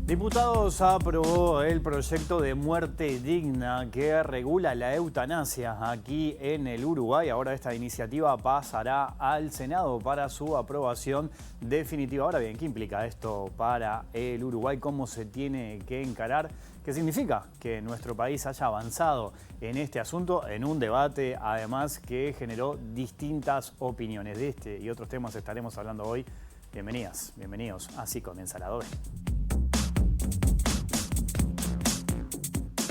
Diputados aprobó el proyecto de muerte digna que regula la eutanasia aquí en el Uruguay. Ahora esta iniciativa pasará al Senado para su aprobación definitiva. Ahora bien, ¿qué implica esto para el Uruguay? ¿Cómo se tiene que encarar? ¿Qué significa que nuestro país haya avanzado en este asunto? En un debate, además, que generó distintas opiniones. De este y otros temas estaremos hablando hoy. Bienvenidas, bienvenidos. Así comienza la Doble.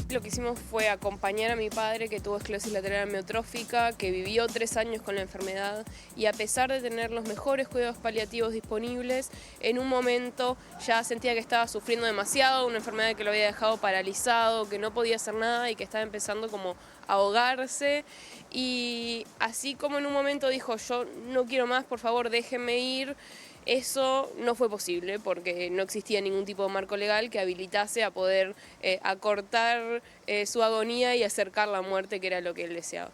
Lo que hicimos fue acompañar a mi padre, que tuvo esclerosis lateral amiotrófica, que vivió 3 años con la enfermedad, y a pesar de tener los mejores cuidados paliativos disponibles, en un momento ya sentía que estaba sufriendo demasiado, una enfermedad que lo había dejado paralizado, que no podía hacer nada y que estaba empezando como a ahogarse. Y así como en un momento dijo, yo no quiero más, por favor déjenme ir, eso no fue posible porque no existía ningún tipo de marco legal que habilitase a poder acortar su agonía y acercar la muerte, que era lo que él deseaba.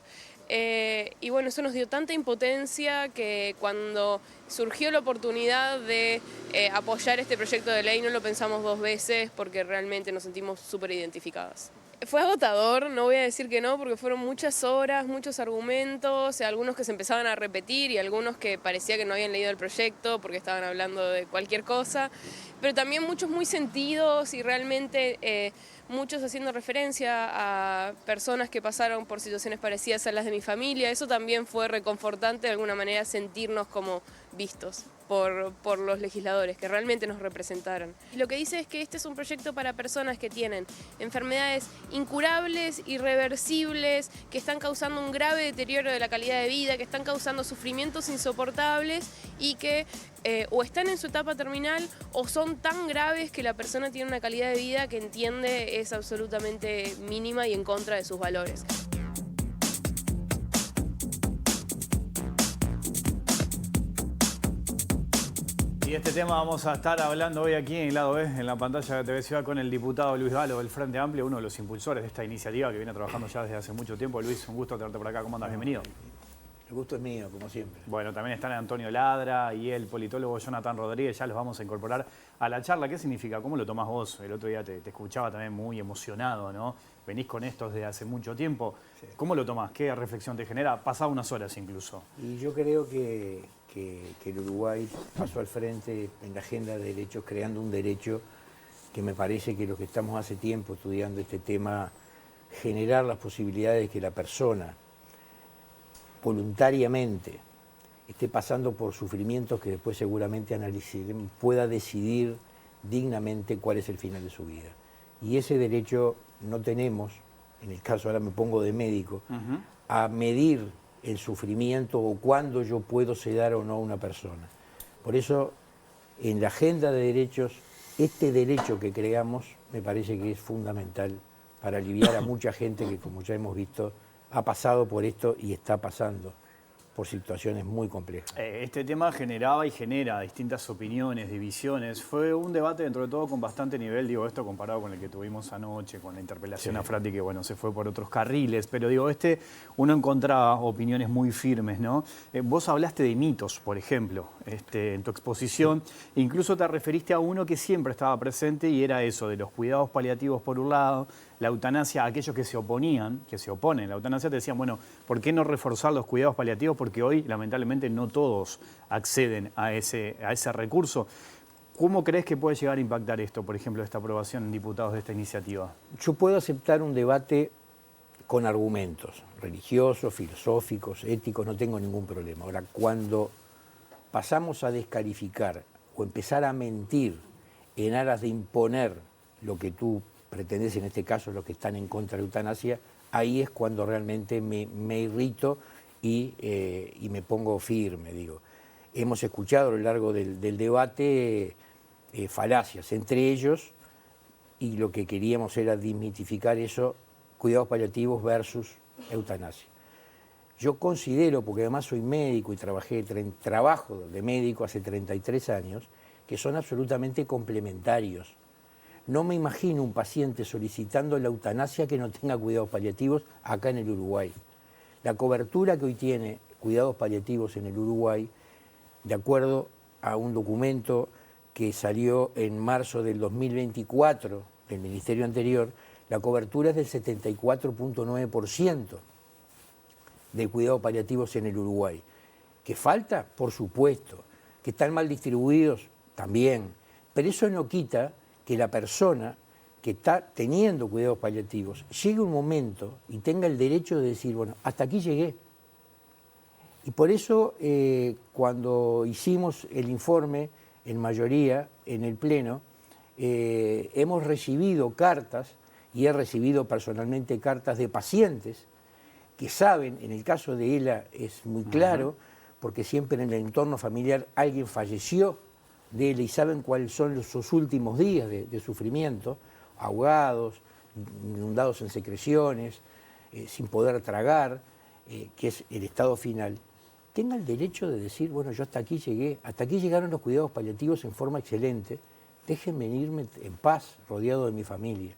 Y bueno, eso nos dio tanta impotencia que cuando surgió la oportunidad de apoyar este proyecto de ley no lo pensamos 2 veces porque realmente nos sentimos súper identificadas. Fue agotador, no voy a decir que no, porque fueron muchas horas, muchos argumentos, algunos que se empezaban a repetir y algunos que parecía que no habían leído el proyecto porque estaban hablando de cualquier cosa, pero también muchos muy sentidos y realmente muchos haciendo referencia a personas que pasaron por situaciones parecidas a las de mi familia. Eso también fue reconfortante de alguna manera, sentirnos como vistos por los legisladores, que realmente nos representaron. Y lo que dice es que este es un proyecto para personas que tienen enfermedades incurables, irreversibles, que están causando un grave deterioro de la calidad de vida, que están causando sufrimientos insoportables y que o están en su etapa terminal o son tan graves que la persona tiene una calidad de vida que entiende es absolutamente mínima y en contra de sus valores. Y este tema vamos a estar hablando hoy aquí en el lado B, en la pantalla de TV Ciudad, con el diputado Luis Galo del Frente Amplio, uno de los impulsores de esta iniciativa que viene trabajando ya desde hace mucho tiempo. Luis, un gusto tenerte por acá. ¿Cómo andas? Bienvenido. El gusto es mío, como siempre. Bueno, también están Antonio Ladra y el politólogo Jonathan Rodríguez. Ya los vamos a incorporar a la charla. ¿Qué significa? ¿Cómo lo tomás vos? El otro día te escuchaba también muy emocionado, ¿no? Venís con esto desde hace mucho tiempo. Sí. ¿Cómo lo tomás? ¿Qué reflexión te genera? Pasado unas horas incluso. Y yo creo que el Uruguay pasó al frente en la agenda de derechos, creando un derecho que me parece que los que estamos hace tiempo estudiando este tema, generar las posibilidades de que la persona voluntariamente esté pasando por sufrimientos que después seguramente analizaremos, pueda decidir dignamente cuál es el final de su vida. Y ese derecho no tenemos, en el caso ahora me pongo de médico, a medir el sufrimiento o cuándo yo puedo sedar o no a una persona. Por eso, en la agenda de derechos, este derecho que creamos me parece que es fundamental para aliviar a mucha gente que, como ya hemos visto, ha pasado por esto y está pasando por situaciones muy complejas. Este tema generaba y genera distintas opiniones, divisiones. Fue un debate dentro de todo con bastante nivel, digo esto comparado con el que tuvimos anoche, con la interpelación a Frati, que bueno, se fue por otros carriles, pero digo, uno encontraba opiniones muy firmes, ¿no? Vos hablaste de mitos, por ejemplo, en tu exposición, incluso te referiste a uno que siempre estaba presente y era eso, de los cuidados paliativos por un lado, la eutanasia, aquellos que se oponían, que se oponen a la eutanasia, te decían, bueno, ¿por qué no reforzar los cuidados paliativos? Porque hoy, lamentablemente, no todos acceden a ese recurso. ¿Cómo crees que puede llegar a impactar esto, por ejemplo, esta aprobación en diputados de esta iniciativa? Yo puedo aceptar un debate con argumentos religiosos, filosóficos, éticos, no tengo ningún problema. Ahora, cuando pasamos a descalificar o empezar a mentir en aras de imponer lo que tú pretendes, en este caso los que están en contra de la eutanasia, ahí es cuando realmente me irrito y me pongo firme, digo. Hemos escuchado a lo largo del debate falacias, entre ellos, y lo que queríamos era desmitificar eso, cuidados paliativos versus eutanasia. Yo considero, porque además soy médico y trabajo de médico hace 33 años, que son absolutamente complementarios. No me imagino un paciente solicitando la eutanasia que no tenga cuidados paliativos acá en el Uruguay. La cobertura que hoy tiene cuidados paliativos en el Uruguay, de acuerdo a un documento que salió en marzo del 2024 del ministerio anterior, la cobertura es del 74.9% de cuidados paliativos en el Uruguay. ¿Que falta? Por supuesto. ¿Que están mal distribuidos? También. Pero eso no quita que la persona que está teniendo cuidados paliativos llegue un momento y tenga el derecho de decir, bueno, hasta aquí llegué. Y por eso cuando hicimos el informe, en mayoría, en el Pleno, hemos recibido cartas, y he recibido personalmente cartas de pacientes que saben, en el caso de ELA es muy claro, porque siempre en el entorno familiar alguien falleció de ELA y saben cuáles son sus últimos días de sufrimiento, ahogados, inundados en secreciones, sin poder tragar, que es el estado final, tenga el derecho de decir, bueno, yo hasta aquí llegué, hasta aquí llegaron los cuidados paliativos en forma excelente, déjenme irme en paz, rodeado de mi familia.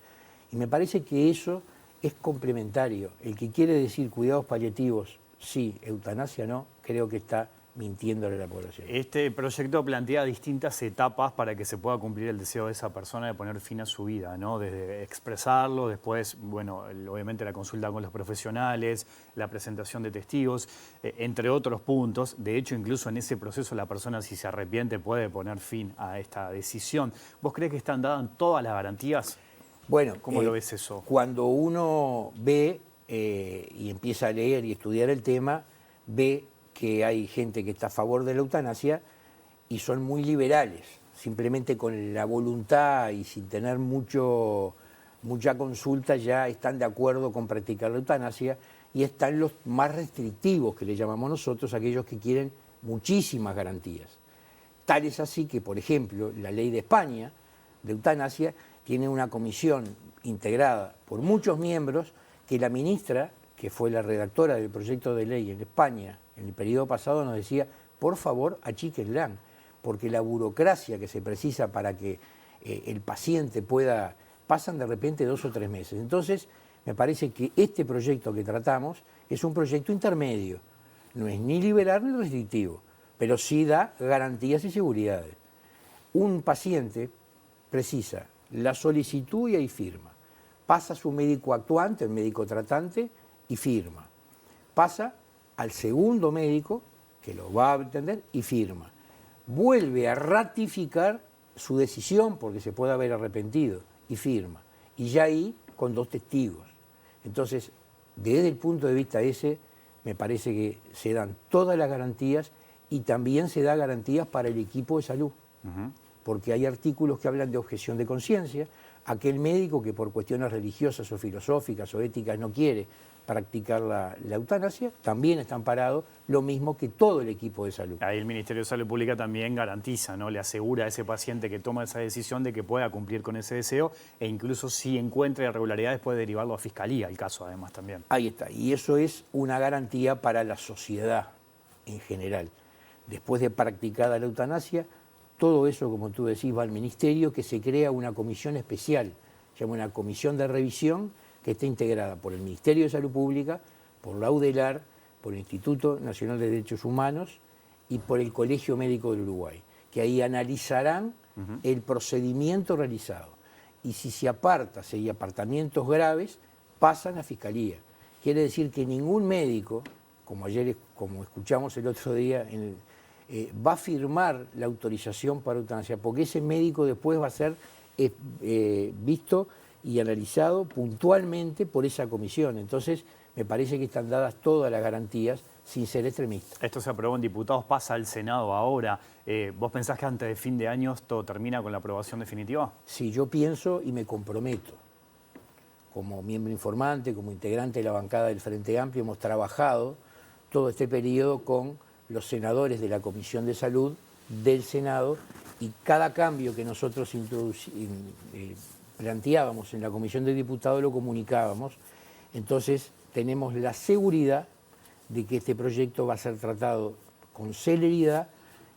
Y me parece que eso es complementario. El que quiere decir cuidados paliativos, sí, eutanasia no, creo que está mintiéndole a la población. Este proyecto plantea distintas etapas para que se pueda cumplir el deseo de esa persona de poner fin a su vida, ¿no? Desde expresarlo, después, bueno, obviamente la consulta con los profesionales, la presentación de testigos, entre otros puntos. De hecho, incluso en ese proceso la persona, si se arrepiente, puede poner fin a esta decisión. ¿Vos crees que están dadas todas las garantías? Bueno, ¿cómo lo ves eso? Cuando uno ve y empieza a leer y estudiar el tema, ve que hay gente que está a favor de la eutanasia y son muy liberales, simplemente con la voluntad y sin tener mucha consulta ya están de acuerdo con practicar la eutanasia, y están los más restrictivos, que le llamamos nosotros, aquellos que quieren muchísimas garantías. Tal es así que, por ejemplo, la ley de España de eutanasia tiene una comisión integrada por muchos miembros que la ministra, que fue la redactora del proyecto de ley en España en el periodo pasado, nos decía, por favor, achíquenla, porque la burocracia que se precisa para que el paciente pueda, pasan de repente 2 o 3 meses. Entonces, me parece que este proyecto que tratamos es un proyecto intermedio, no es ni liberal ni restrictivo, pero sí da garantías y seguridades. Un paciente precisa la solicitud y ahí firma. Pasa a su médico actuante, el médico tratante, y firma. Pasa al segundo médico, que lo va a atender, y firma. Vuelve a ratificar su decisión, porque se puede haber arrepentido, y firma. Y ya ahí con 2 testigos. Entonces, desde el punto de vista ese, me parece que se dan todas las garantías y también se da garantías para el equipo de salud. Porque hay artículos que hablan de objeción de conciencia. Aquel médico que por cuestiones religiosas o filosóficas o éticas no quiere practicar la eutanasia, también está amparado, lo mismo que todo el equipo de salud. Ahí el Ministerio de Salud Pública también garantiza, ¿no? Le asegura a ese paciente que toma esa decisión de que pueda cumplir con ese deseo, e incluso si encuentra irregularidades puede derivarlo a Fiscalía, el caso además también. Ahí está, y eso es una garantía para la sociedad en general. Después de practicada la eutanasia, todo eso, como tú decís, va al Ministerio, que se crea una comisión especial, se llama una comisión de revisión, que está integrada por el Ministerio de Salud Pública, por la UDELAR, por el Instituto Nacional de Derechos Humanos y por el Colegio Médico del Uruguay, que ahí analizarán el procedimiento realizado. Y si se aparta, si hay apartamientos graves, pasan a Fiscalía. Quiere decir que ningún médico, como escuchamos el otro día, va a firmar la autorización para eutanasia, porque ese médico después va a ser visto y analizado puntualmente por esa comisión. Entonces, me parece que están dadas todas las garantías sin ser extremistas. Esto se aprobó en diputados, pasa al Senado ahora. ¿Vos pensás que antes de fin de año todo termina con la aprobación definitiva? Sí, yo pienso y me comprometo. Como miembro informante, como integrante de la bancada del Frente Amplio, hemos trabajado todo este periodo con los senadores de la Comisión de Salud del Senado, y cada cambio que nosotros planteábamos en la Comisión de Diputados lo comunicábamos. Entonces tenemos la seguridad de que este proyecto va a ser tratado con celeridad,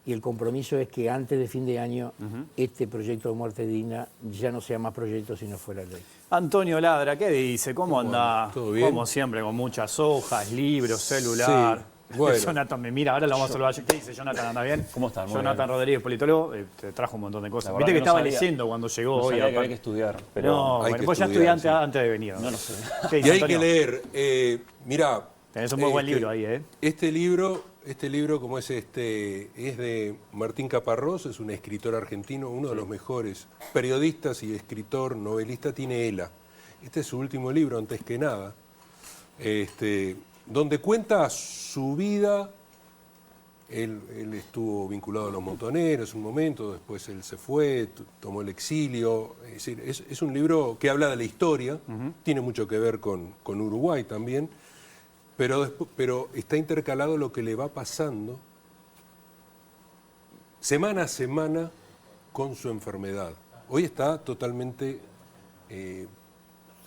y el compromiso es que antes de fin de año este proyecto de muerte digna ya no sea más proyecto sino fuera ley. Antonio Ladra, ¿qué dice? ¿Cómo anda? ¿Todo bien? Como siempre, con muchas hojas, libros, celular. Sí. Bueno. Jonathan me mira, ahora lo vamos a saludar. ¿Qué dice Jonathan? ¿Anda bien? ¿Cómo están? Muy Jonathan bien. Rodríguez, politólogo, te trajo un montón de cosas. La Viste verdad que no estaba sabía- leyendo cuando llegó No hoy. sabía que aparte. había que estudiar, pero No, Hay bueno, que vos ya estudiar, estudiante sí. antes de venir, ¿no? no lo sé. ¿Qué Y dice, hay que Antonio? leer. Mirá. Tenés un muy buen libro ahí, ¿eh? Este libro, como es es de Martín Caparrós, es un escritor argentino, uno de los mejores periodistas y escritor, novelista, tiene ELA. Este es su último libro, antes que nada, donde cuenta su vida. Él estuvo vinculado a los Montoneros un momento, después él se fue, tomó el exilio. Es decir, es un libro que habla de la historia, tiene mucho que ver con Uruguay también, pero está intercalado lo que le va pasando semana a semana con su enfermedad. Hoy está totalmente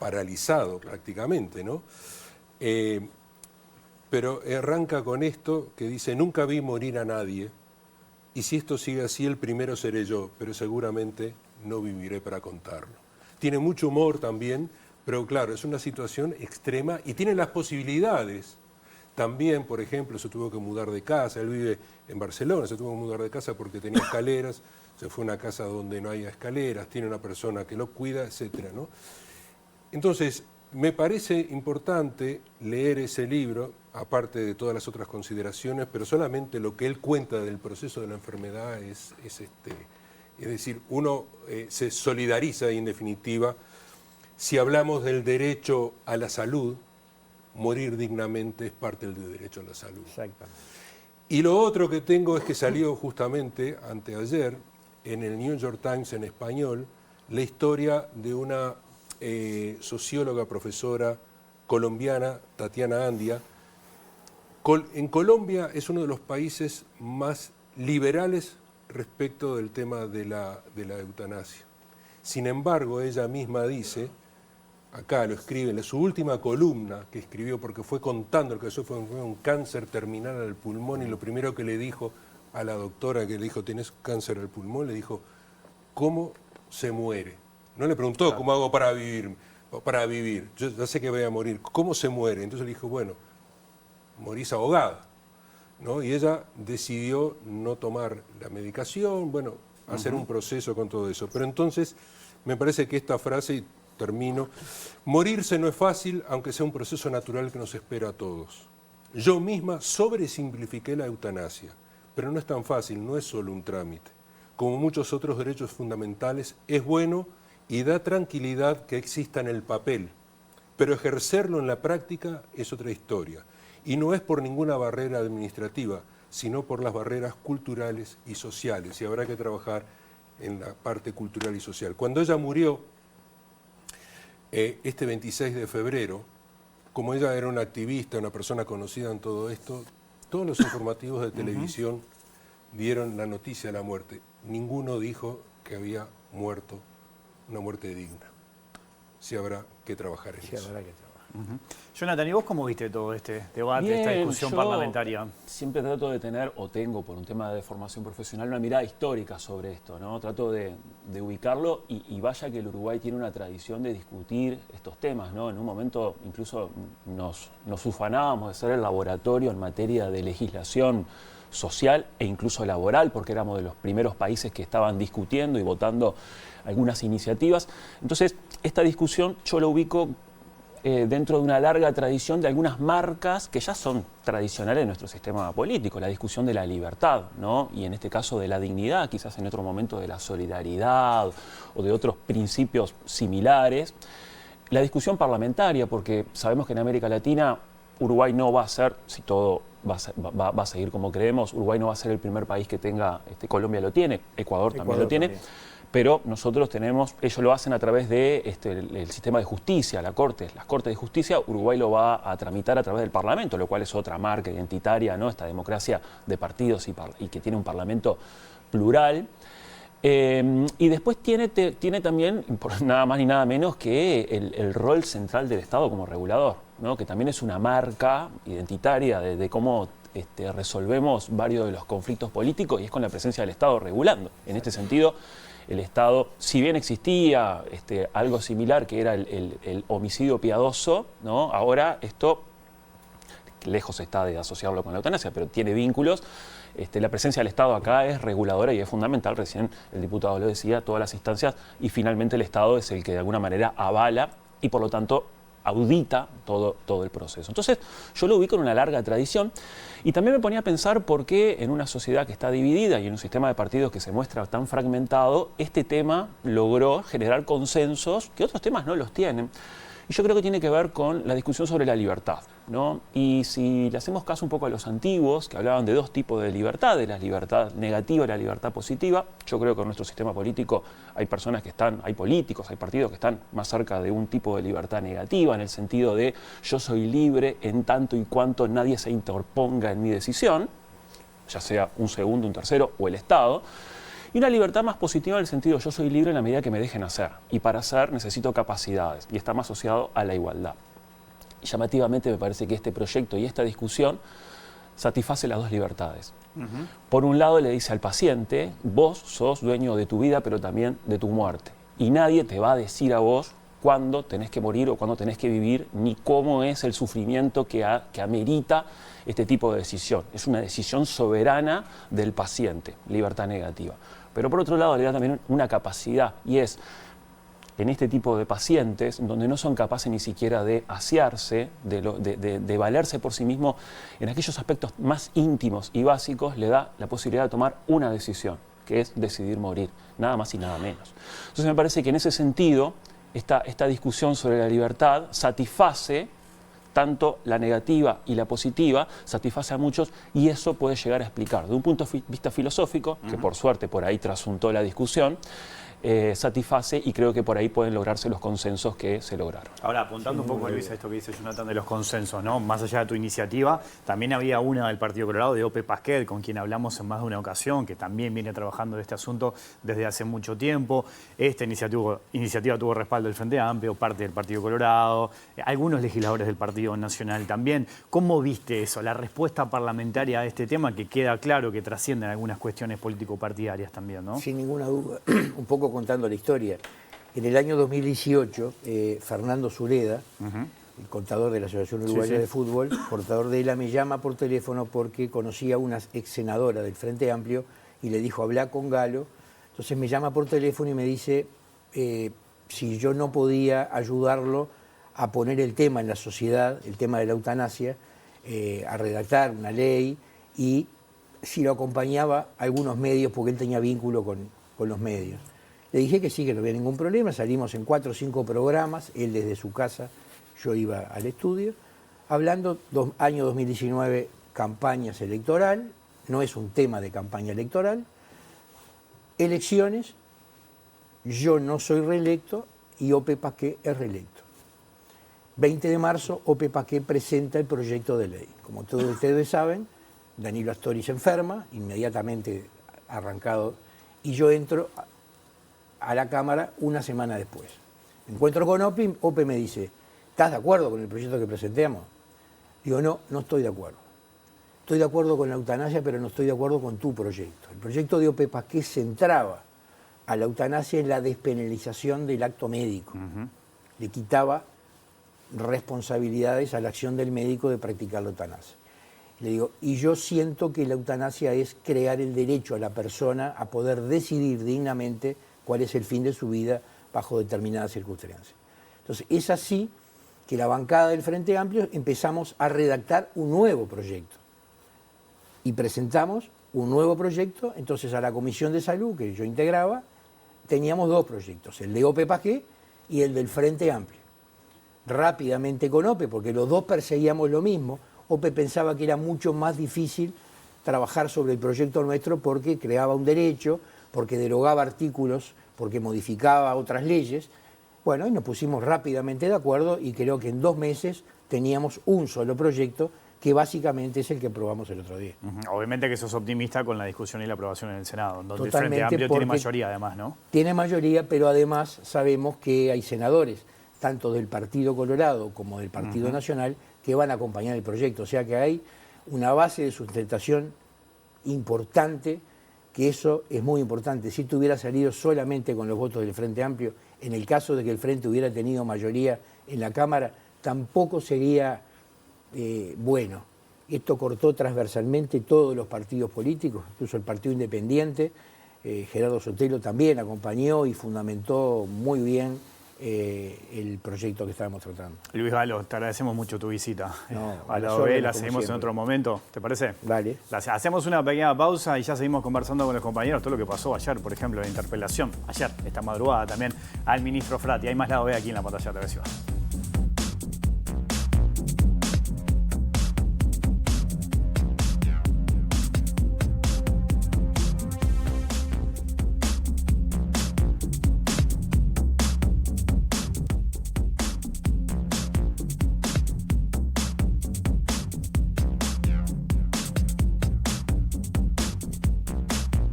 paralizado prácticamente, ¿no? Pero arranca con esto que dice: nunca vi morir a nadie, y si esto sigue así, el primero seré yo, pero seguramente no viviré para contarlo. Tiene mucho humor también, pero claro, es una situación extrema y tiene las posibilidades. También, por ejemplo, se tuvo que mudar de casa, él vive en Barcelona, se tuvo que mudar de casa porque tenía escaleras, se fue a una casa donde no hay escaleras, tiene una persona que lo cuida, etcétera, ¿no? Entonces, me parece importante leer ese libro, aparte de todas las otras consideraciones, pero solamente lo que él cuenta del proceso de la enfermedad es decir, uno se solidariza y, en definitiva, si hablamos del derecho a la salud, morir dignamente es parte del derecho a la salud. Exactamente. Y lo otro que tengo es que salió justamente anteayer en el New York Times en español la historia de una socióloga, profesora colombiana, Tatiana Andia. En Colombia es uno de los países más liberales respecto del tema de la eutanasia. Sin embargo, ella misma dice, acá lo escribe en su última columna que escribió, porque fue contando lo que fue un cáncer terminal al pulmón, y lo primero que le dijo a la doctora, que le dijo: tenés cáncer al pulmón, le dijo: ¿cómo se muere? No le preguntó: claro, ¿cómo hago para vivir? Yo ya sé que voy a morir. ¿Cómo se muere? Entonces le dijo: bueno, morís ahogada, ¿no? Y ella decidió no tomar la medicación, bueno, hacer un proceso con todo eso. Pero entonces me parece que esta frase, y termino: morirse no es fácil, aunque sea un proceso natural que nos espera a todos. Yo misma sobresimplifiqué la eutanasia, pero no es tan fácil, no es solo un trámite. Como muchos otros derechos fundamentales, es bueno y da tranquilidad que exista en el papel, pero ejercerlo en la práctica es otra historia. Y no es por ninguna barrera administrativa, sino por las barreras culturales y sociales, y habrá que trabajar en la parte cultural y social. Cuando ella murió, este 26 de febrero, como ella era una activista, una persona conocida en todo esto, todos los informativos de televisión dieron la noticia de la muerte. Ninguno dijo que había muerto una muerte digna. Sí habrá que trabajar en eso. Habrá que trabajar. Jonathan, ¿y vos cómo viste todo este debate, Bien, esta discusión yo parlamentaria? Siempre trato de tener, o tengo por un tema de formación profesional, una mirada histórica sobre esto, ¿no? Trato de ubicarlo, y vaya que el Uruguay tiene una tradición de discutir estos temas, ¿no? En un momento incluso nos ufanábamos de ser el laboratorio en materia de legislación social e incluso laboral, porque éramos de los primeros países que estaban discutiendo y votando algunas iniciativas. Entonces, esta discusión yo la ubico dentro de una larga tradición de algunas marcas que ya son tradicionales en nuestro sistema político, la discusión de la libertad, ¿no? Y en este caso de la dignidad, quizás en otro momento de la solidaridad o de otros principios similares. La discusión parlamentaria, porque sabemos que en América Latina Uruguay no va a ser, si todo va a seguir como creemos, Uruguay no va a ser el primer país que tenga, Colombia lo tiene, Ecuador también lo tiene. También. Pero nosotros tenemos, ellos lo hacen a través de el sistema de justicia, las cortes de justicia. Uruguay lo va a tramitar a través del Parlamento, lo cual es otra marca identitaria, ¿no? Esta democracia de partidos y que tiene un Parlamento plural. Y después tiene también, nada más ni nada menos, que el rol central del Estado como regulador, ¿no? Que también es una marca identitaria de cómo resolvemos varios de los conflictos políticos, y es con la presencia del Estado regulando. En este sentido, el Estado, si bien existía algo similar que era el homicidio piadoso, ¿no? Ahora esto que lejos está de asociarlo con la eutanasia, pero tiene vínculos. La presencia del Estado acá es reguladora y es fundamental, recién el diputado lo decía, todas las instancias, y finalmente el Estado es el que de alguna manera avala y por lo tanto audita todo el proceso. Entonces yo lo ubico en una larga tradición y también me ponía a pensar por qué en una sociedad que está dividida y en un sistema de partidos que se muestra tan fragmentado, este tema logró generar consensos que otros temas no los tienen. Y yo creo que tiene que ver con la discusión sobre la libertad, ¿no? Y si le hacemos caso un poco a los antiguos, que hablaban de dos tipos de libertad, de la libertad negativa y la libertad positiva, yo creo que en nuestro sistema político hay personas que están, hay políticos, hay partidos que están más cerca de un tipo de libertad negativa, en el sentido de yo soy libre en tanto y cuanto nadie se interponga en mi decisión, ya sea un segundo, un tercero o el Estado. Y una libertad más positiva en el sentido, yo soy libre en la medida que me dejen hacer. Y para hacer necesito capacidades. Y está más asociado a la igualdad. Y llamativamente me parece que este proyecto y esta discusión satisface las dos libertades. Por un lado le dice al paciente, vos sos dueño de tu vida, pero también de tu muerte. Y nadie te va a decir a vos cuándo tenés que morir o cuándo tenés que vivir, ni cómo es el sufrimiento que amerita este tipo de decisión. Es una decisión soberana del paciente, libertad negativa. Pero por otro lado le da también una capacidad, y es en este tipo de pacientes donde no son capaces ni siquiera de asearse, de valerse por sí mismo en aquellos aspectos más íntimos y básicos, le da la posibilidad de tomar una decisión, que es decidir morir, nada más y nada menos. Entonces me parece que en ese sentido esta discusión sobre la libertad satisface tanto la negativa y la positiva, satisface a muchos y eso puede llegar a explicar, de un punto de vista filosófico, que por suerte por ahí trasuntó la discusión, satisface y creo que por ahí pueden lograrse los consensos que se lograron. Ahora, apuntando un poco, Luis, a esto que dice Jonathan de los consensos, ¿no? Más allá de tu iniciativa, también había una del Partido Colorado, de Ope Pasquet, con quien hablamos en más de una ocasión, que también viene trabajando en este asunto desde hace mucho tiempo. Esta iniciativa tuvo respaldo del Frente Amplio, parte del Partido Colorado, algunos legisladores del Partido Nacional también. ¿Cómo viste eso, la respuesta parlamentaria a este tema, que queda claro que trascienden algunas cuestiones político-partidarias también, ¿no? Sin ninguna duda, un poco contando la historia. En el año 2018, Fernando Sureda, el contador de la Asociación Uruguaya de Fútbol, portador de ELA, me llama por teléfono porque conocía a una ex senadora del Frente Amplio y le dijo, habla con Galo. Entonces me llama por teléfono y me dice si yo no podía ayudarlo a poner el tema en la sociedad, el tema de la eutanasia, a redactar una ley y si lo acompañaba a algunos medios porque él tenía vínculo con los medios. Le dije que sí, que no había ningún problema, salimos en 4 o 5 programas, él desde su casa, yo iba al estudio, hablando, año 2019, campañas electoral, no es un tema de campaña electoral, elecciones, yo no soy reelecto y Ope Pasquet es reelecto. 20 de marzo, Ope Pasquet presenta el proyecto de ley. Como todos ustedes saben, Danilo Astori se enferma, inmediatamente arrancado, y yo entro a la Cámara una semana después. Me encuentro con Ope, Ope me dice, ¿estás de acuerdo con el proyecto que presentemos? Digo, no estoy de acuerdo. Estoy de acuerdo con la eutanasia, pero no estoy de acuerdo con tu proyecto. El proyecto de Ope Pasquet centraba a la eutanasia en la despenalización del acto médico. Le quitaba responsabilidades a la acción del médico de practicar la eutanasia. Le digo, y yo siento que la eutanasia es crear el derecho a la persona a poder decidir dignamente cuál es el fin de su vida bajo determinadas circunstancias. Entonces, es así que la bancada del Frente Amplio empezamos a redactar un nuevo proyecto. Y presentamos un nuevo proyecto, entonces a la Comisión de Salud, que yo integraba, teníamos 2 proyectos, el de Ope Pasquet y el del Frente Amplio. Rápidamente con Ope, porque los dos perseguíamos lo mismo, Ope pensaba que era mucho más difícil trabajar sobre el proyecto nuestro porque creaba un derecho, porque derogaba artículos, porque modificaba otras leyes. Bueno, y nos pusimos rápidamente de acuerdo y creo que en 2 meses teníamos un solo proyecto que básicamente es el que aprobamos el otro día. Obviamente que sos optimista con la discusión y la aprobación en el Senado, donde Totalmente, el Frente Amplio tiene mayoría además, ¿no? Tiene mayoría, pero además sabemos que hay senadores, tanto del Partido Colorado como del Partido Nacional, que van a acompañar el proyecto. O sea que hay una base de sustentación importante, que eso es muy importante. Si tuviera salido solamente con los votos del Frente Amplio, en el caso de que el Frente hubiera tenido mayoría en la Cámara, tampoco sería bueno. Esto cortó transversalmente todos los partidos políticos, incluso el Partido Independiente. Gerardo Sotelo también acompañó y fundamentó muy bien el proyecto que estábamos tratando. Luis Galo, te agradecemos mucho tu visita. No, A la OB la seguimos en otro momento, ¿te parece? Vale. Hacemos una pequeña pausa y ya seguimos conversando con los compañeros todo lo que pasó ayer, por ejemplo, la interpelación, ayer, esta madrugada también, al ministro Frati. Hay más la OB aquí en la pantalla de TV Ciudad.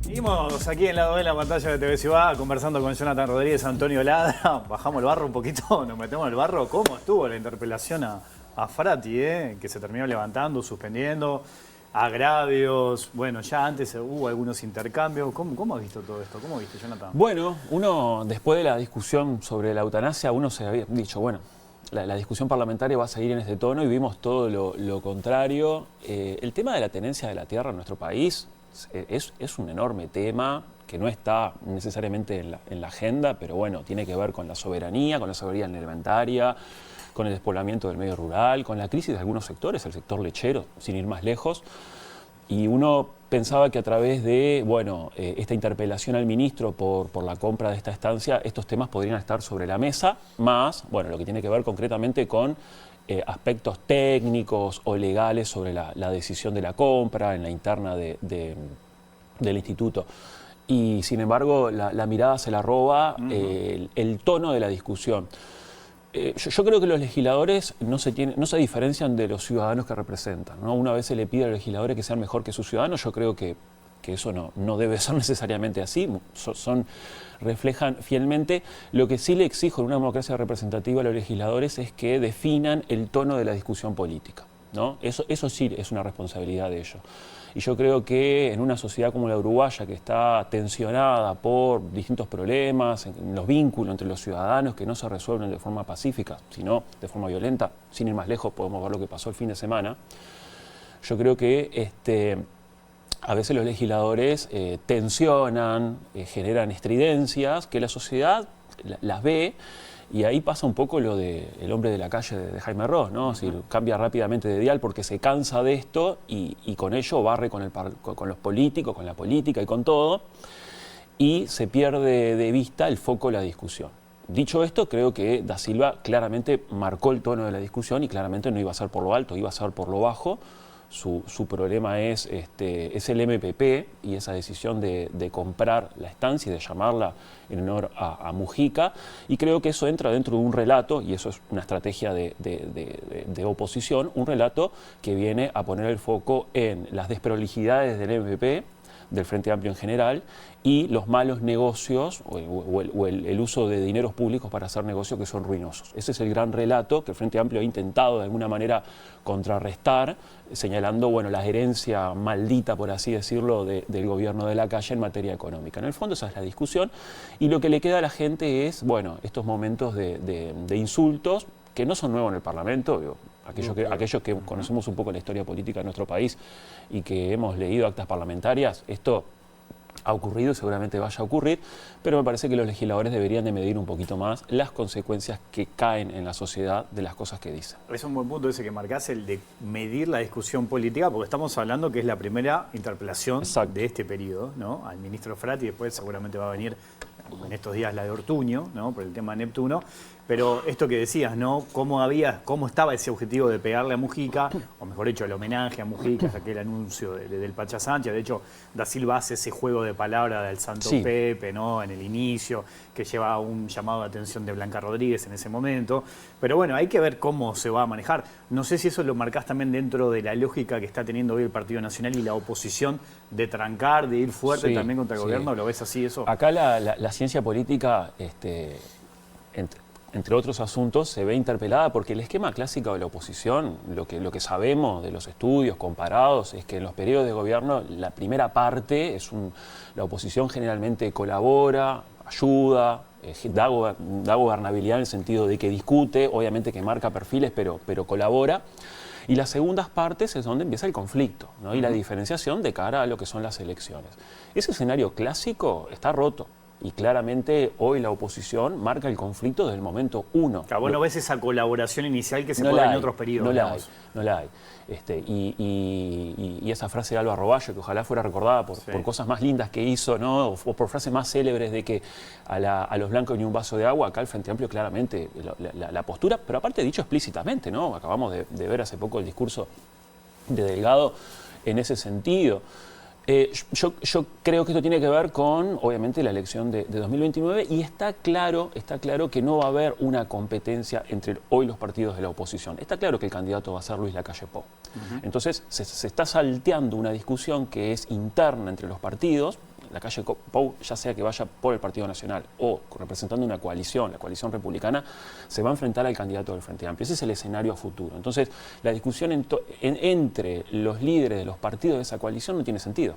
Seguimos aquí en lado de la pantalla de TV Ciudad conversando con Jonathan Rodríguez, Antonio Ladra. Bajamos el barro un poquito, nos metemos en el barro. ¿Cómo estuvo la interpelación a Frati, que se terminó levantando, suspendiendo, agravios? Bueno, ya antes hubo algunos intercambios. ¿Cómo has visto todo esto? ¿Cómo viste, Jonathan? Bueno, uno, después de la discusión sobre la eutanasia, uno se había dicho, bueno, la discusión parlamentaria va a seguir en este tono y vimos todo lo contrario. El tema de la tenencia de la tierra en nuestro país es un enorme tema que no está necesariamente en la agenda, pero bueno, tiene que ver con la soberanía alimentaria, con el despoblamiento del medio rural, con la crisis de algunos sectores, el sector lechero, sin ir más lejos. Y uno pensaba que a través de esta interpelación al ministro por la compra de esta estancia, estos temas podrían estar sobre la mesa, más lo que tiene que ver concretamente con aspectos técnicos o legales sobre la decisión de la compra en la interna del instituto. Y sin embargo, la mirada se la roba el tono de la discusión. Yo creo que los legisladores no se diferencian de los ciudadanos que representan, ¿no? Una vez se le pide a los legisladores que sean mejor que sus ciudadanos, yo creo que eso no debe ser necesariamente así, reflejan fielmente. Lo que sí le exijo en una democracia representativa a los legisladores es que definan el tono de la discusión política, ¿no? Eso sí es una responsabilidad de ellos. Y yo creo que en una sociedad como la uruguaya, que está tensionada por distintos problemas, en los vínculos entre los ciudadanos que no se resuelven de forma pacífica, sino de forma violenta, sin ir más lejos, podemos ver lo que pasó el fin de semana, yo creo que a veces los legisladores tensionan, generan estridencias que la sociedad las ve, y ahí pasa un poco lo del hombre de la calle de Jaime Ross, ¿no? Es decir, cambia rápidamente de dial porque se cansa de esto y con ello barre con los políticos, con la política y con todo, y se pierde de vista el foco de la discusión. Dicho esto, creo que Da Silva claramente marcó el tono de la discusión y claramente no iba a ser por lo alto, iba a ser por lo bajo. Su problema es el MPP y esa decisión de comprar la estancia y de llamarla en honor a Mujica, y creo que eso entra dentro de un relato, y eso es una estrategia de oposición, un relato que viene a poner el foco en las desprolijidades del MPP, del Frente Amplio en general, y los malos negocios o el uso de dineros públicos para hacer negocios que son ruinosos. Ese es el gran relato que el Frente Amplio ha intentado de alguna manera contrarrestar, señalando la herencia maldita, por así decirlo, del gobierno de la calle en materia económica. En el fondo esa es la discusión, y lo que le queda a la gente es estos momentos de insultos que no son nuevos en el Parlamento. Aquellos que conocemos un poco la historia política de nuestro país y que hemos leído actas parlamentarias, esto ha ocurrido y seguramente vaya a ocurrir, pero me parece que los legisladores deberían de medir un poquito más las consecuencias que caen en la sociedad de las cosas que dicen. Es un buen punto ese que marcás, el de medir la discusión política, porque estamos hablando que es la primera interpelación de este periodo, ¿no? Al ministro Frati, después seguramente va a venir en estos días la de Ortuño, ¿no? Por el tema de Neptuno. Pero esto que decías, ¿no? ¿Cómo estaba ese objetivo de pegarle a Mujica, o mejor dicho, el homenaje a Mujica, aquel anuncio del Pacha Sánchez? De hecho, Da Silva hace ese juego de palabras del Santo Pepe, ¿no? En el inicio, que lleva un llamado de atención de Blanca Rodríguez en ese momento. Pero bueno, hay que ver cómo se va a manejar. No sé si eso lo marcás también dentro de la lógica que está teniendo hoy el Partido Nacional y la oposición de trancar, de ir fuerte también contra el gobierno. ¿Lo ves así eso? Acá la ciencia política, entre otros asuntos, se ve interpelada porque el esquema clásico de la oposición, lo que sabemos de los estudios comparados, es que en los periodos de gobierno la primera parte la oposición generalmente colabora, ayuda, da gobernabilidad en el sentido de que discute, obviamente que marca perfiles, pero colabora. Y las segundas partes es donde empieza el conflicto, ¿no? Y la diferenciación de cara a lo que son las elecciones. Ese escenario clásico está roto. Y claramente hoy la oposición marca el conflicto desde el momento uno. Claro, vos no ves esa colaboración inicial que se No puede la ver en hay, otros periodos. no la hay, digamos. no la hay. Y esa frase de Alba Roballo, que ojalá fuera recordada por cosas más lindas que hizo, ¿no? O por frases más célebres de que a los blancos ni un vaso de agua, acá el Frente Amplio claramente la postura, pero aparte dicho explícitamente, ¿no? Acabamos de ver hace poco el discurso de Delgado en ese sentido. Yo creo que esto tiene que ver con, obviamente, la elección de 2029 y está claro que no va a haber una competencia entre hoy los partidos de la oposición. Está claro que el candidato va a ser Luis Lacalle Pou. Entonces se está salteando una discusión que es interna entre los partidos. Lacalle Pou, ya sea que vaya por el Partido Nacional o representando una coalición, la coalición republicana, se va a enfrentar al candidato del Frente Amplio. Ese es el escenario a futuro. Entonces, la discusión entre los líderes de los partidos de esa coalición no tiene sentido.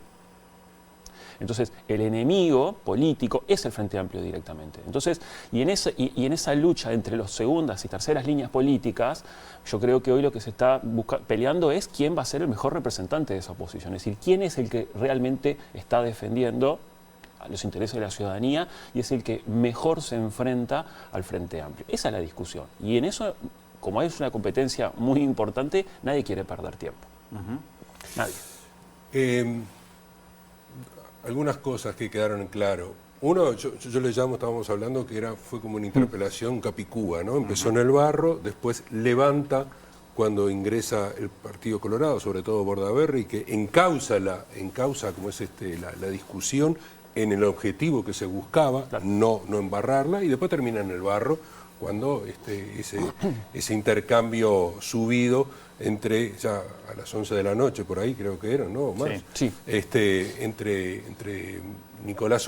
Entonces, el enemigo político es el Frente Amplio directamente. Entonces, y en esa lucha entre las segundas y terceras líneas políticas, yo creo que hoy lo que se está peleando es quién va a ser el mejor representante de esa oposición. Es decir, quién es el que realmente está defendiendo a los intereses de la ciudadanía y es el que mejor se enfrenta al Frente Amplio. Esa es la discusión. Y en eso, como es una competencia muy importante, nadie quiere perder tiempo. Nadie. Algunas cosas que quedaron en claro. Uno, yo le llamo, estábamos hablando, que fue como una interpelación capicúa, ¿no? Empezó en el barro, después levanta cuando ingresa el Partido Colorado, sobre todo Bordaberry, que encausa como es la discusión en el objetivo que se buscaba, no embarrarla, y después termina en el barro, cuando ese intercambio subido entre, ya a las 11 de la noche, por ahí creo que eran, ¿no? Más. Sí. Entre Nicolás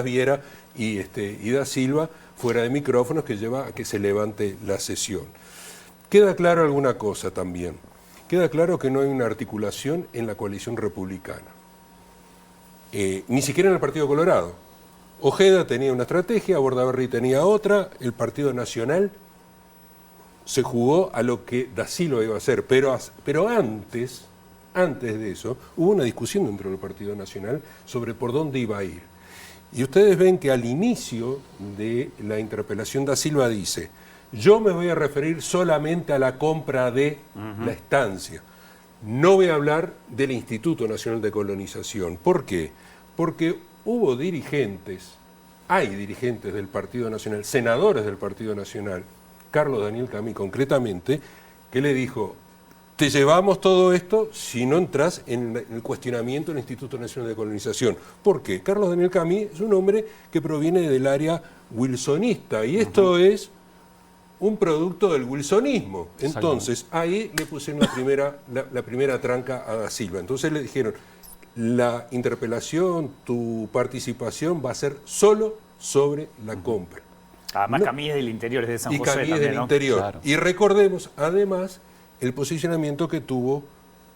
Viera y Da Silva, fuera de micrófonos, que lleva a que se levante la sesión. Queda claro alguna cosa también. Queda claro que no hay una articulación en la coalición republicana. Ni siquiera en el Partido Colorado. Ojeda tenía una estrategia, Bordaberry tenía otra, el Partido Nacional se jugó a lo que Da Silva iba a hacer, pero antes de eso hubo una discusión dentro del Partido Nacional sobre por dónde iba a ir. Y ustedes ven que al inicio de la interpelación Da Silva dice: yo me voy a referir solamente a la compra de la estancia, no voy a hablar del Instituto Nacional de Colonización. ¿Por qué? Porque hubo hay dirigentes del Partido Nacional, senadores del Partido Nacional, Carlos Daniel Camí concretamente, que le dijo: te llevamos todo esto si no entras en el cuestionamiento del Instituto Nacional de Colonización. ¿Por qué? Carlos Daniel Camí es un hombre que proviene del área wilsonista, y esto es un producto del wilsonismo. Entonces, ahí le pusieron la primera tranca a Da Silva. Entonces le dijeron: la interpelación, tu participación va a ser solo sobre la compra. Además, Camí es del interior, es de San José. Y Camí también, es del interior. Claro. Y recordemos, además, el posicionamiento que tuvo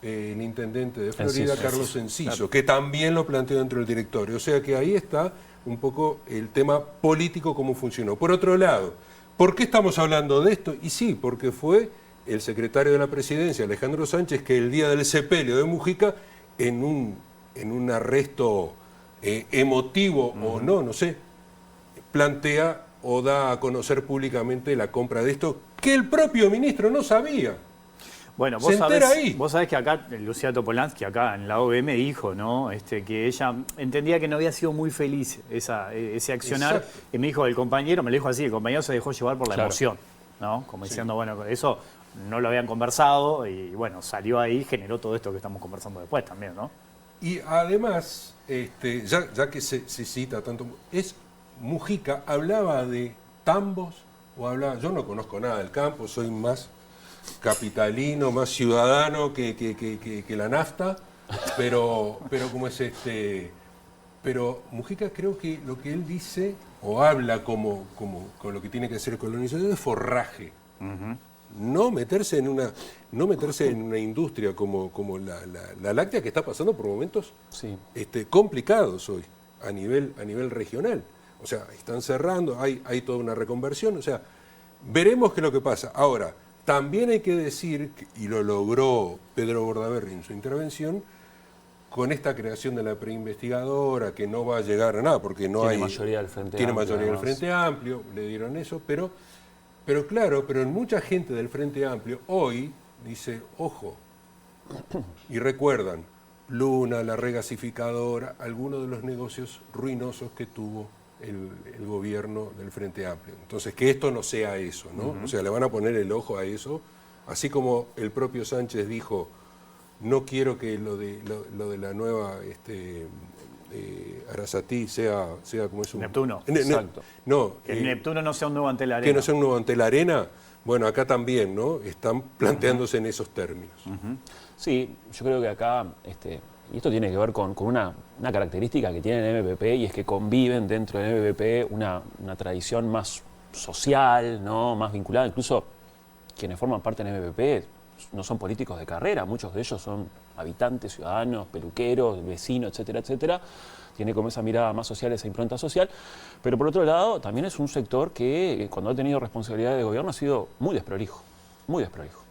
el intendente de Florida, Carlos Enciso, que también lo planteó dentro del directorio. O sea que ahí está un poco el tema político, cómo funcionó. Por otro lado, ¿por qué estamos hablando de esto? Y sí, porque fue el secretario de la Presidencia, Alejandro Sánchez, que el día del sepelio de Mujica, en un arresto emotivo o no sé, plantea o da a conocer públicamente la compra de esto, que el propio ministro no sabía. Bueno, vos sabés que acá, Lucía Topolansky, acá en la OVM, dijo, ¿no? Que ella entendía que no había sido muy feliz ese accionar. Exacto. Y me dijo, el compañero se dejó llevar por la emoción, ¿no? Como diciendo, bueno, eso no lo habían conversado y bueno, salió ahí y generó todo esto que estamos conversando después también, ¿no? Y además, ya que se cita tanto, Mujica hablaba de tambos o hablaba, yo no conozco nada del campo, soy más capitalino, más ciudadano que la nafta, pero como es pero Mujica, creo que lo que él dice o habla como con lo que tiene que hacer el colonizador es forraje. No meterse en una industria como la láctea, que está pasando por momentos complicados hoy a nivel regional. O sea, están cerrando, hay toda una reconversión, o sea, veremos qué es lo que pasa. Ahora, También hay que decir, y lo logró Pedro Bordaberry en su intervención, con esta creación de la preinvestigadora, que no va a llegar a nada, porque no Tiene hay... mayoría del Frente Tiene Amplio, mayoría del además. Frente Amplio, le dieron eso, pero claro, pero en mucha gente del Frente Amplio hoy dice, ojo, y recuerdan, Luna, la regasificadora, algunos de los negocios ruinosos que tuvo el gobierno del Frente Amplio. Entonces, que esto no sea eso, ¿no? O sea, le van a poner el ojo a eso, así como el propio Sánchez dijo, no quiero que lo de la nueva Arasatí sea como es un... Neptuno. Exacto. No, Que el Neptuno no sea un nuevo ante la arena. que no sea un nuevo ante la arena. Bueno, acá también, ¿no? Están planteándose en esos términos. Sí, yo creo que acá, y esto tiene que ver con una característica que tiene el MPP, y es que conviven dentro del MPP una tradición más social, ¿no? Más vinculada. Incluso quienes forman parte del MPP no son políticos de carrera, muchos de ellos son habitantes, ciudadanos, peluqueros, vecinos, etcétera, etcétera. Tiene como esa mirada más social, esa impronta social. Pero por otro lado, también es un sector que cuando ha tenido responsabilidad de gobierno ha sido muy desprolijo, muy desprolijo.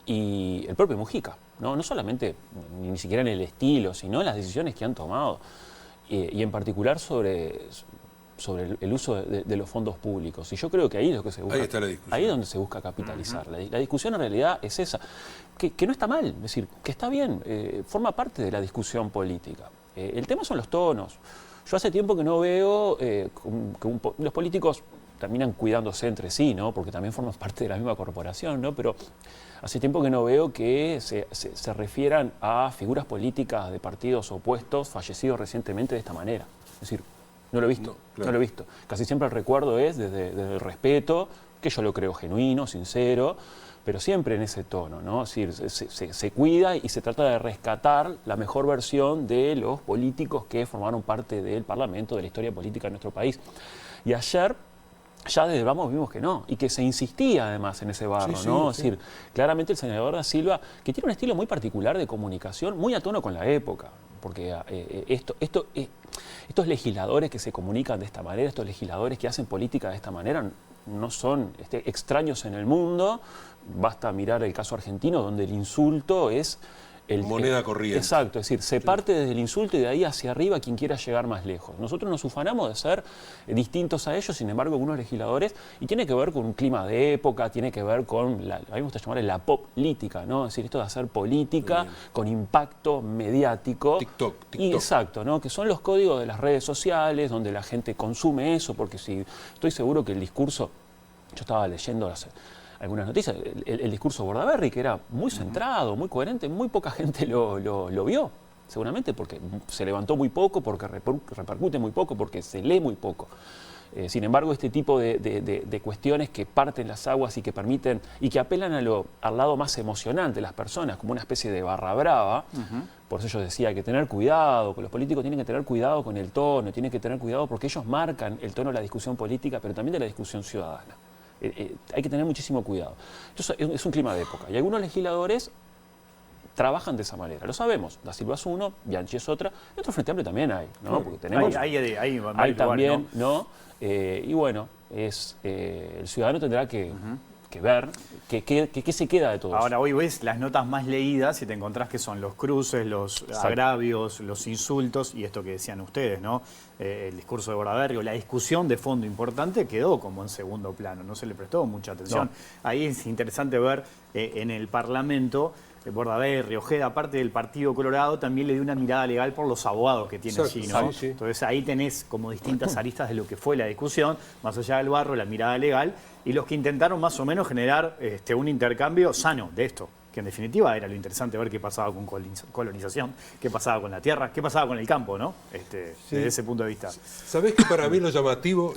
Y el propio Mujica, no solamente, ni siquiera en el estilo, sino en las decisiones que han tomado, y en particular sobre el uso de los fondos públicos. Y yo creo que ahí es lo que se busca. Ahí está la discusión. Ahí es donde se busca capitalizar. La discusión en realidad es esa, que no está mal, es decir, que está bien, forma parte de la discusión política. El tema son los tonos. Yo hace tiempo que no veo que los políticos terminan cuidándose entre sí, ¿no? Porque también forman parte de la misma corporación, ¿no? Pero hace tiempo que no veo que se refieran a figuras políticas de partidos opuestos fallecidos recientemente de esta manera. Es decir, no lo he visto, No, claro. no lo he visto. Casi siempre el recuerdo es desde el respeto, que yo lo creo genuino, sincero, pero siempre en ese tono, ¿no? Es decir, se cuida y se trata de rescatar la mejor versión de los políticos que formaron parte del Parlamento, de la historia política de nuestro país. Y ayer ya desde Vamos vimos que no, y que se insistía además en ese barro, Sí, ¿no? sí. Es decir, claramente el senador Da Silva, que tiene un estilo muy particular de comunicación, muy a tono con la época, porque estos legisladores que se comunican de esta manera, estos legisladores que hacen política de esta manera, no son extraños en el mundo. Basta mirar el caso argentino, donde el insulto es Moneda corriente. Exacto, es decir, se parte desde el insulto y de ahí hacia arriba quien quiera llegar más lejos. Nosotros nos ufanamos de ser distintos a ellos, sin embargo, algunos legisladores, y tiene que ver con un clima de época, tiene que ver con, a mí me gusta llamarle la política, ¿no? Es decir, esto de hacer política con impacto mediático. TikTok. Y exacto, ¿no? Que son los códigos de las redes sociales, donde la gente consume eso, porque si estoy seguro que el discurso, yo estaba leyendo algunas noticias, el discurso de Bordaberry, que era muy centrado, muy coherente, muy poca gente lo vio, seguramente porque se levantó muy poco, porque repercute muy poco, porque se lee muy poco. Sin embargo, este tipo de cuestiones que parten las aguas y que permiten, y que apelan al lado más emocional de las personas, como una especie de barra brava, por eso yo decía, hay que tener cuidado, que los políticos tienen que tener cuidado con el tono, tienen que tener cuidado porque ellos marcan el tono de la discusión política, pero también de la discusión ciudadana. Hay que tener muchísimo cuidado. Esto es un clima de época. Y algunos legisladores trabajan de esa manera. Lo sabemos. Da Silva es uno, Bianchi es otra. En otro Frente Amplio también hay, ¿no? Porque tenemos, hay también, ¿no? Y bueno, el ciudadano tendrá que ver qué se queda de todo eso. Ahora, hoy ves las notas más leídas y te encontrás que son los cruces, los agravios, los insultos y esto que decían ustedes, ¿no? El discurso de Bordaberry, la discusión de fondo importante quedó como en segundo plano, no se le prestó mucha atención. No. Ahí es interesante ver en el Parlamento, Bordaberry, Ojeda, aparte del Partido Colorado, también le dio una mirada legal por los abogados que tiene allí, ¿no? Sí, sí. Entonces ahí tenés como distintas aristas de lo que fue la discusión, más allá del barro, la mirada legal, y los que intentaron más o menos generar un intercambio sano de esto, que en definitiva era lo interesante ver qué pasaba con colonización, qué pasaba con la tierra, qué pasaba con el campo, ¿no? Desde ese punto de vista. ¿Sabés que para mí lo llamativo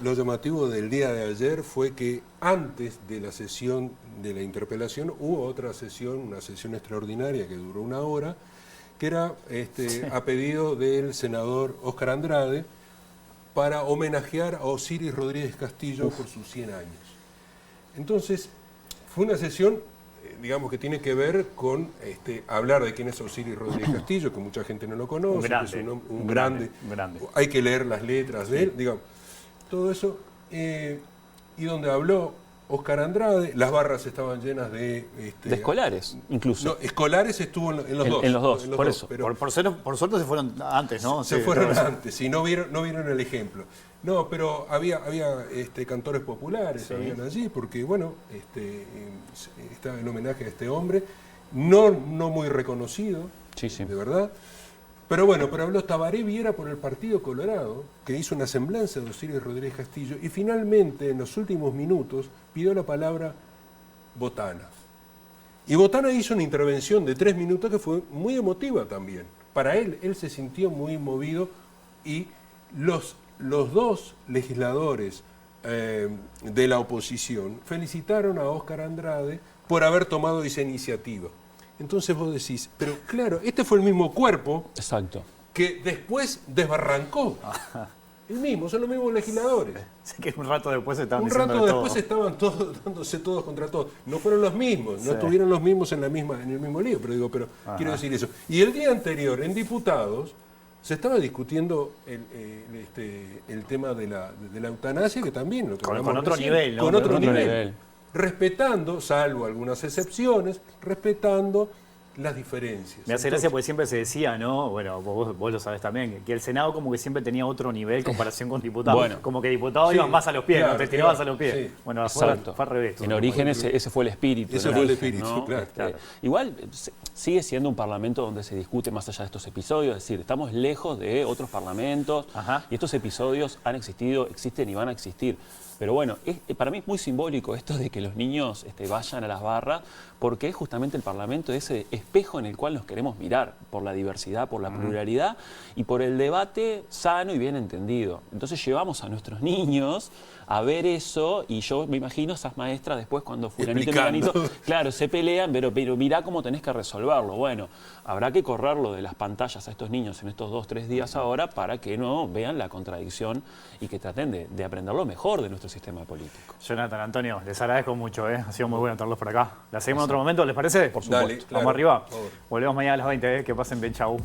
del día de ayer fue que antes de la sesión de la interpelación hubo otra sesión, una sesión extraordinaria que duró 1 hora, que era a pedido del senador Óscar Andrade para homenajear a Osiris Rodríguez Castillo por sus 100 años. Entonces, fue una sesión, digamos, que tiene que ver con hablar de quién es Osiris Rodríguez Castillo, que mucha gente no lo conoce, grande, que es un grande. Hay que leer las letras de él, digamos, todo eso, y donde habló Oscar Andrade, las barras estaban llenas de... De escolares, incluso. No, escolares estuvo en los dos. En los dos, por eso. Pero Por suerte se fueron antes, ¿no? se Sí, fueron pero- antes y no vieron el ejemplo. No, pero había cantores populares, Sí. habían allí, porque bueno, estaba el homenaje a este hombre, no muy reconocido, Sí, sí. de verdad. Pero bueno, pero habló Tabaré Viera por el Partido Colorado, que hizo una semblanza de Osiris Rodríguez Castillo, y finalmente, en los últimos minutos, pidió la palabra Botana. Y Botana hizo una intervención de 3 minutos que fue muy emotiva también. Para él se sintió muy movido, y los dos legisladores de la oposición felicitaron a Óscar Andrade por haber tomado esa iniciativa. Entonces vos decís, pero claro, este fue el mismo cuerpo Exacto. que después desbarrancó. El mismo, son los mismos legisladores. Sé que un rato después estaban Un diciendo rato de después todo. estaban todos dándose todos contra todos. No fueron los mismos, no Sí. estuvieron los mismos en el mismo lío, pero quiero decir eso. Y el día anterior, en diputados, se estaba discutiendo el tema de la eutanasia, que también lo que Con hablamos otro recién, nivel, ¿no? con Con otro otro nivel. nivel. Respetando, salvo algunas excepciones, respetando las diferencias. Me hace gracia porque siempre se decía, ¿no? Bueno, vos lo sabés también, que el Senado como que siempre tenía otro nivel en comparación con diputados. Bueno. Como que diputados Sí, iban más a los pies, claro, ¿no? Te tirabas claro, a los pies. sí. Bueno, fue Exacto. al revés. En origen ese fue el espíritu. Ese en fue el origen, espíritu, claro. Claro. Igual sigue siendo un parlamento donde se discute más allá de estos episodios, es decir, estamos lejos de otros parlamentos Ajá. y estos episodios han existido, existen y van a existir. Pero bueno, para mí es muy simbólico esto de que los niños vayan a las barras, porque es justamente el Parlamento ese espejo en el cual nos queremos mirar, por la diversidad, por la pluralidad y por el debate sano y bien entendido. Entonces llevamos a nuestros niños a ver eso, y yo me imagino esas maestras después cuando fulanito y Explicando. menganito, claro, se pelean, pero mirá cómo tenés que resolverlo. Bueno, habrá que correrlo de las pantallas a estos niños en estos 2-3 días ahora para que no vean la contradicción y que traten de aprender lo mejor de nuestro sistema político. Jonathan, Antonio, les agradezco mucho, ¿eh? Ha sido muy bueno tenerlos por acá. ¿La seguimos en otro momento, les parece? Por supuesto. Dale, claro, Vamos arriba. por favor. Volvemos mañana a las 20, ¿eh? Que pasen bien, chau.